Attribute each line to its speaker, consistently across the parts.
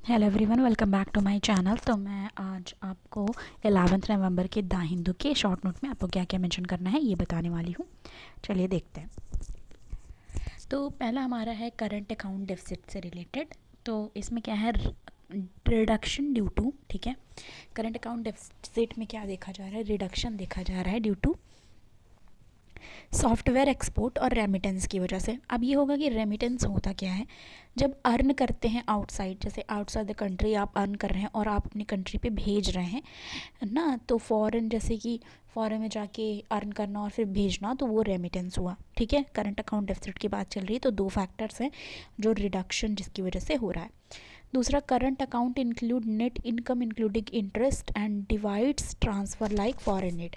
Speaker 1: Hello everyone, welcome back to my channel. तो मैं आज आपको 11 नवंबर के द हिंदू के शॉर्ट नोट में आपको क्या क्या मेंशन करना है ये बताने वाली हूँ। चलिए देखते हैं। तो पहला हमारा है करंट अकाउंट डेफिसिट से रिलेटेड। तो इसमें क्या है, रिडक्शन ड्यू टू, ठीक है। करंट अकाउंट डेफिसिट में क्या देखा जा रहा है, रिडक्शन देखा जा रहा है ड्यू टू सॉफ्टवेयर एक्सपोर्ट और रेमिटेंस की वजह से। अब ये होगा कि रेमिटेंस होता क्या है, जब अर्न करते हैं आउटसाइड, जैसे आउटसाइड द कंट्री आप अर्न कर रहे हैं और आप अपनी कंट्री पे भेज रहे हैं ना, तो फॉरेन, जैसे कि फॉरेन में जाके अर्न करना और फिर भेजना, तो वो रेमिटेंस हुआ, ठीक है। करंट अकाउंट डेफिसिट की बात चल रही है, तो दो फैक्टर्स हैं जो रिडक्शन जिसकी वजह से हो रहा है। दूसरा, current account include net income including interest and divides transfer like foreign add,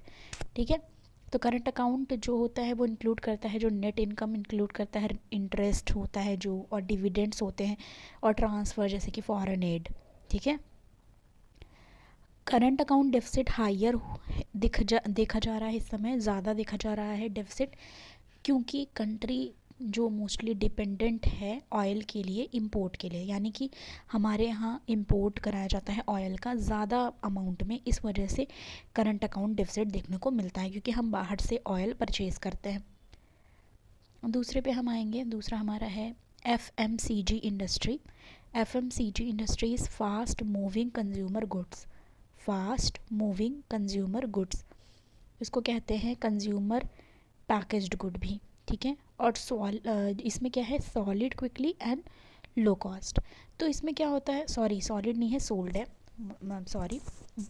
Speaker 1: ठीक है। तो करंट अकाउंट जो होता है वो इंक्लूड करता है जो नेट इनकम इंक्लूड करता है, इंटरेस्ट होता है जो, और डिविडेंड्स होते हैं, और ट्रांसफ़र जैसे कि फॉरेन एड, ठीक है। करंट अकाउंट डेफिसिट हायर देखा जा रहा है, इस समय ज़्यादा देखा जा रहा है डेफिसिट, क्योंकि कंट्री जो मोस्टली डिपेंडेंट है ऑयल के लिए, इंपोर्ट के लिए, यानी कि हमारे यहाँ इंपोर्ट कराया जाता है ऑयल का ज़्यादा अमाउंट में, इस वजह से करंट अकाउंट डेफिसिट देखने को मिलता है, क्योंकि हम बाहर से ऑयल परचेज़ करते हैं। दूसरे पे हम आएंगे, दूसरा हमारा है FMCG industry. FMCG industry is fast moving consumer goods. Fast moving consumer goods, इसको कहते हैं कंज्यूमर पैकेज्ड गुड भी, ठीक है। और इसमें क्या है, solid, quickly and low cost. तो इसमें क्या होता है, सॉरी सॉलिड नहीं है, सोल्ड है, सॉरी।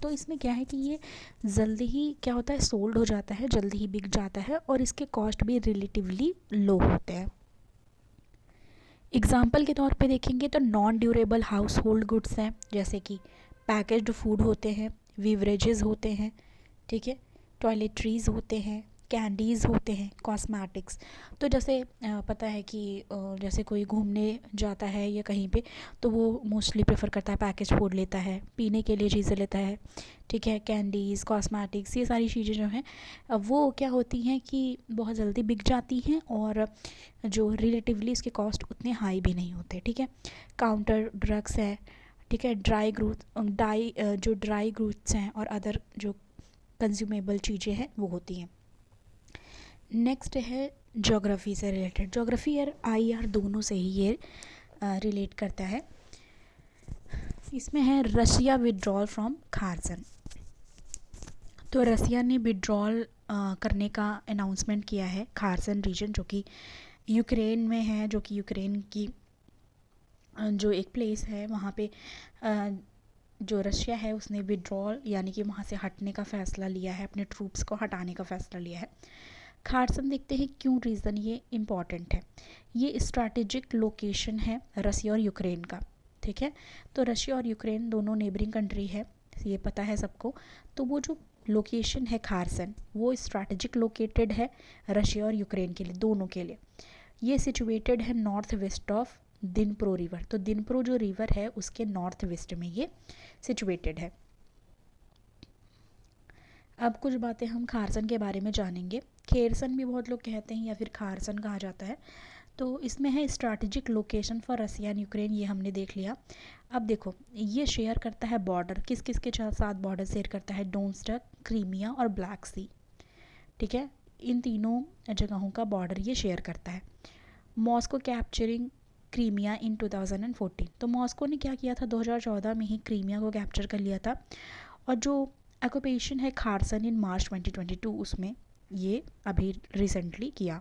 Speaker 1: तो इसमें क्या है कि ये जल्दी ही क्या होता है, सोल्ड हो जाता है, जल्दी ही बिक जाता है, और इसके कॉस्ट भी रिलेटिवली लो होते हैं। एग्जाम्पल के तौर पे देखेंगे तो non durable house hold goods हैं, जैसे कि पैकेज्ड फूड होते हैं, विवरेजेस होते हैं, ठीक है, टॉयलेटरीज़ होते हैं, कैंडीज़ होते हैं, कॉस्मेटिक्स। तो जैसे पता है कि जैसे कोई घूमने जाता है या कहीं पे, तो वो मोस्टली प्रेफर करता है पैकेज फूड लेता है, पीने के लिए चीज़ें लेता है, ठीक है। कैंडीज़, कॉस्मेटिक्स, ये सारी चीज़ें जो हैं वो क्या होती हैं कि बहुत जल्दी बिक जाती हैं, और जो रिलेटिवली इसके कॉस्ट उतने हाई भी नहीं होते, ठीक है। काउंटर ड्रग्स है, ठीक है, जो ड्राई ग्रूथ्स हैं और अदर जो कंज्यूमेबल चीज़ें हैं वो होती हैं। नेक्स्ट है ज्योग्राफी से रिलेटेड। ज्योग्राफी और IR दोनों से ही ये रिलेट करता है। इसमें है रशिया विड्रॉल फ्रॉम खारसन। तो रसिया ने विड्रॉल करने का अनाउंसमेंट किया है खारसन रीजन, जो कि यूक्रेन में है, जो कि यूक्रेन की जो एक प्लेस है वहाँ पे जो रशिया है उसने विड्रॉल यानी कि वहाँ से हटने का फ़ैसला लिया है, अपने ट्रूप्स को हटाने का फ़ैसला लिया है। खारसन देखते हैं क्यों रीज़न ये इम्पॉर्टेंट है। ये स्ट्रैटेजिक लोकेशन है रसिया और यूक्रेन का, ठीक है। तो रशिया और यूक्रेन दोनों नेबरिंग कंट्री है, ये पता है सबको। तो वो जो लोकेशन है खारसन, वो स्ट्रैटेजिक लोकेटेड है रशिया और यूक्रेन के लिए, दोनों के लिए। ये सिचुएटेड है नॉर्थ वेस्ट ऑफ दिनप्रो रिवर। तो दिनप्रो जो रिवर है उसके नॉर्थ वेस्ट में ये सिचुएटेड है। अब कुछ बातें हम खारसन के बारे में जानेंगे। खेरसन भी बहुत लोग कहते हैं या फिर खारसन कहा जाता है। तो इसमें है strategic location for Russia and Ukraine, ये हमने देख लिया। अब देखो, ये शेयर करता है बॉर्डर, किस किस के साथ बॉर्डर शेयर करता है, डोनस्टक, क्रीमिया और ब्लैक सी, ठीक है। इन तीनों जगहों का बॉर्डर ये शेयर करता है। मॉस्को कैप्चरिंग क्रीमिया इन 2014। तो मॉस्को ने क्या किया था, 2014 में ही क्रीमिया को कैप्चर कर लिया था। और जो ऑक्यूपेशन है खारसन इन मार्च 2022, उसमें ये अभी रिसेंटली किया।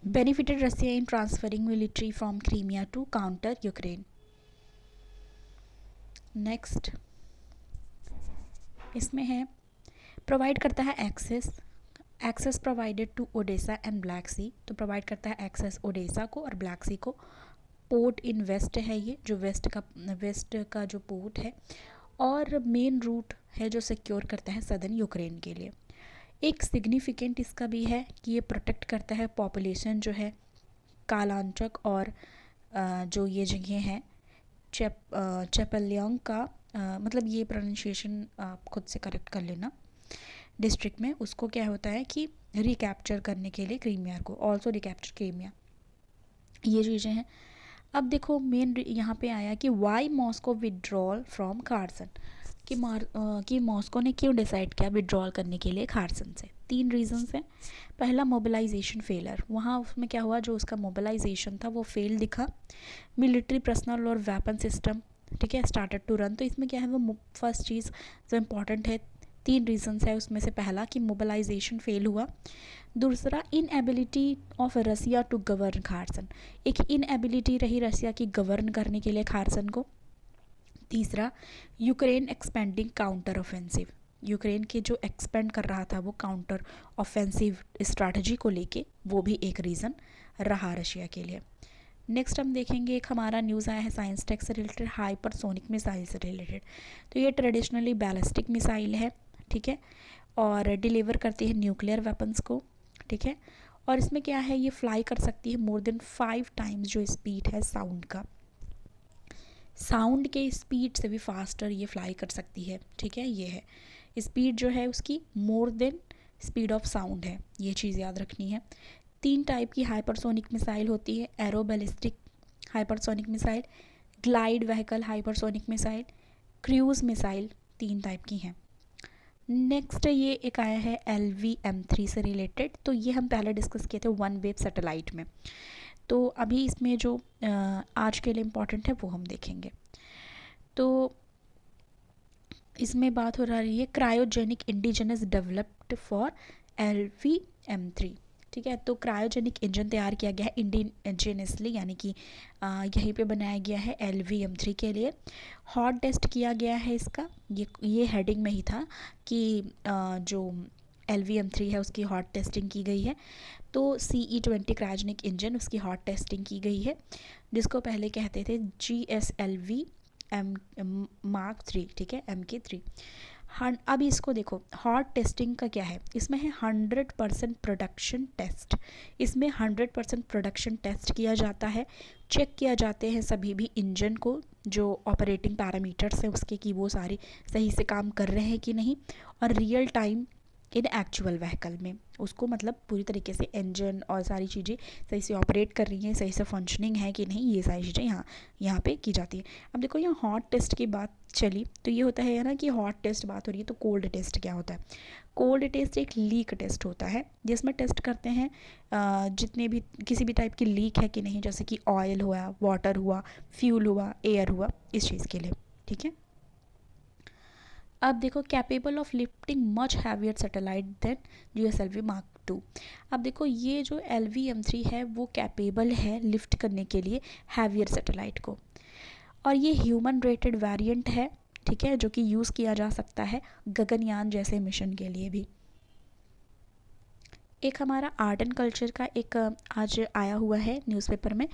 Speaker 1: Benefited Russia in transferring military from Crimea to counter Ukraine. Next इसमें है प्रोवाइड करता है access provided to Odesa and Black Sea. तो प्रोवाइड करता है एक्सेस ओडेसा को और ब्लैक सी को। पोर्ट इन वेस्ट है, ये जो वेस्ट का जो पोर्ट है, और मेन रूट है जो सिक्योर करता है सदर्न यूक्रेन के लिए। एक सिग्निफिकेंट इसका भी है कि ये प्रोटेक्ट करता है पॉपुलेशन जो है कालांचक और जो ये जगह हैं चेपल्याोंग का, मतलब ये प्रोनाउंसिएशन आप खुद से करेक्ट कर लेना, डिस्ट्रिक्ट में उसको क्या होता है कि रिकैप्चर करने के लिए क्रीमिया को, ऑल्सो रिकैप्चर क्रीमिया, ये चीज़ें हैं। अब देखो मेन यहाँ पे आया कि वाई मॉस्को विड्रॉल फ्रॉम खारसन, कि मॉस्को ने क्यों डिसाइड किया विड्रॉल करने के लिए खारसन से। 3 रीजंस हैं। पहला मोबिलाइजेशन फेलर, वहाँ उसमें क्या हुआ, जो उसका मोबिलाइजेशन था वो फेल दिखा। मिलिट्री पर्सनल और वेपन सिस्टम, ठीक है, स्टार्टेड टू रन। तो इसमें क्या है, वो फर्स्ट चीज़ जो इम्पॉर्टेंट है, 3 रीजंस है उसमें से पहला कि मोबिलाइजेशन फेल हुआ। दूसरा inability of Russia to govern Kherson, एक इनएबिलिटी रही रसिया की गवर्न करने के लिए खारसन को। तीसरा Ukraine expanding counter offensive, Ukraine के जो एक्सपेंड कर रहा था वो काउंटर ऑफेंसिव स्ट्रैटेजी को लेके, वो भी एक रीज़न रहा रशिया के लिए। नेक्स्ट हम देखेंगे, एक हमारा न्यूज़ आया है साइंस टेक से रिलेटेड, हाइपरसोनिक मिसाइल से रिलेटेड। तो ये ट्रेडिशनली बैलिस्टिक मिसाइल है, ठीक है, और डिलीवर करती है न्यूक्लियर वेपन्स को, ठीक है। और इसमें क्या है, ये फ्लाई कर सकती है मोर देन 5 टाइम्स जो स्पीड है साउंड का, साउंड के स्पीड से भी फास्टर ये फ्लाई कर सकती है, ठीक है। ये है स्पीड जो है उसकी more than speed of sound है, ये चीज़ याद रखनी है। 3 टाइप की हाइपरसोनिक मिसाइल होती है, arrow ballistic hypersonic missile, glide vehicle hypersonic missile, cruise missile, 3 type की हैं। नेक्स्ट ये एक आया है LVM-3 से रिलेटेड, तो ये हम पहले डिस्कस किए थे वन वेव सैटेलाइट में। तो अभी इसमें जो आज के लिए इम्पॉर्टेंट है वो हम देखेंगे। तो इसमें बात हो रही है cryogenic indigenous developed for LVM-3, ठीक है। तो क्रायोजेनिक इंजन तैयार किया गया है इंडिजिनसली, यानी कि यहीं पे बनाया गया है LVM-3 के लिए। हॉट टेस्ट किया गया है इसका, ये हेडिंग में ही था कि जो LVM-3 है उसकी हॉट टेस्टिंग की गई है। तो CE-20 क्रायोजेनिक इंजन, उसकी हॉट टेस्टिंग की गई है, जिसको पहले कहते थे GSLV Mark 3, ठीक है, MK3। अब इसको देखो, हॉट टेस्टिंग का क्या है, इसमें है 100% प्रोडक्शन टेस्ट। इसमें 100% प्रोडक्शन टेस्ट किया जाता है, चेक किया जाते हैं सभी भी इंजन को, जो ऑपरेटिंग पैरामीटर्स हैं उसके, कि वो सारे सही से काम कर रहे हैं कि नहीं, और real time in actual vehicle में उसको, मतलब पूरी तरीके से इंजन और सारी चीज़ें सही से ऑपरेट कर रही हैं, सही से फंक्शनिंग है कि नहीं, ये सारी चीज़ें यहाँ पे की जाती है। अब देखो यहाँ हॉट टेस्ट की बात चली, तो ये होता है ना कि हॉट टेस्ट बात हो रही है, तो कोल्ड टेस्ट क्या होता है। कोल्ड टेस्ट एक लीक टेस्ट होता है, जिसमें टेस्ट करते हैं जितने भी किसी भी टाइप की लीक है कि नहीं, जैसे कि ऑयल हुआ, वाटर हुआ, फ्यूल हुआ, एयर हुआ, इस चीज़ के लिए, ठीक है। अब देखो capable of lifting much heavier satellite than GSLV Mark 2। अब देखो ये जो LVM-3 है वो कैपेबल है लिफ्ट करने के लिए हैवियर सैटेलाइट को, और ये ह्यूमन रेटेड वेरिएंट है, ठीक है, जो कि यूज़ किया जा सकता है गगनयान जैसे मिशन के लिए भी। एक हमारा आर्ट एंड कल्चर का एक आज आया हुआ है न्यूज़पेपर में,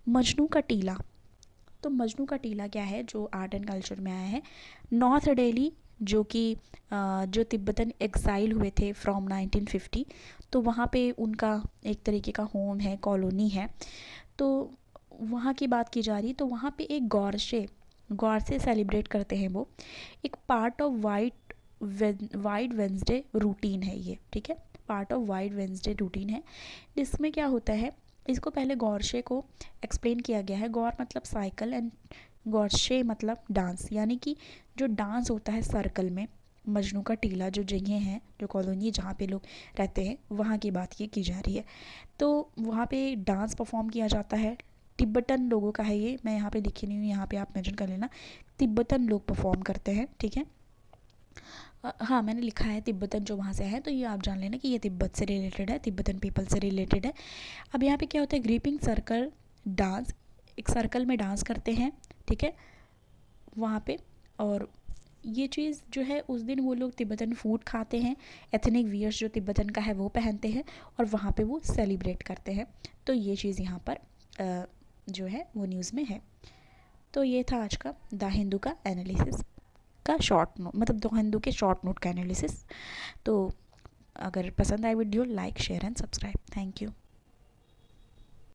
Speaker 1: मजनू का टीला। तो मजनू का टीला क्या है, जो आर्ट एंड कल्चर में आया है, नॉर्थ दिल्ली, जो कि जो तिब्बतन एक्साइल हुए थे फ्रॉम 1950, तो वहाँ पे उनका एक तरीके का होम है, कॉलोनी है। तो वहाँ की बात की जा रही, तो वहाँ पे एक गौरसे सेलिब्रेट करते हैं वो, एक part of white Wednesday routine है ये, ठीक है, part of white Wednesday routine है। जिसमें क्या होता है, इसको पहले गौरशे को एक्सप्लेन किया गया है, गौर मतलब साइकिल एंड गौरशे मतलब डांस, यानी कि जो डांस होता है सर्कल में। मजनू का टीला जो जगह है, जो कॉलोनी जहाँ पे लोग रहते हैं, वहाँ की बात ये की जा रही है। तो वहाँ पे डांस परफॉर्म किया जाता है, तिब्बतन लोगों का है ये, मैं यहाँ पे लिखी नहीं हूँ, यहाँ पे आप मेंशन कर लेना, तिब्बतन लोग परफॉर्म करते हैं, ठीक है। हाँ मैंने लिखा है तिब्बतन जो वहाँ से है, तो ये आप जान लेना कि ये तिब्बत से रिलेटेड है, तिब्बतन पीपल से रिलेटेड है। अब यहाँ पे क्या होता है, ग्रीपिंग सर्कल डांस, एक सर्कल में डांस करते हैं, ठीक है, वहाँ पे। और ये चीज़ जो है, उस दिन वो लोग तिब्बतन फूड खाते हैं, एथनिक वियर्स जो तिब्बतन का है वो पहनते हैं, और वहाँ पे वो सेलिब्रेट करते हैं। तो ये चीज़ यहाँ पर जो है वो न्यूज़ में है। तो ये था आज का द हिंदू का एनालिसिस का शॉर्ट नोट, मतलब द हिंदू के शॉर्ट नोट का एनालिसिस। तो अगर पसंद आए video, like share and subscribe. Thank you.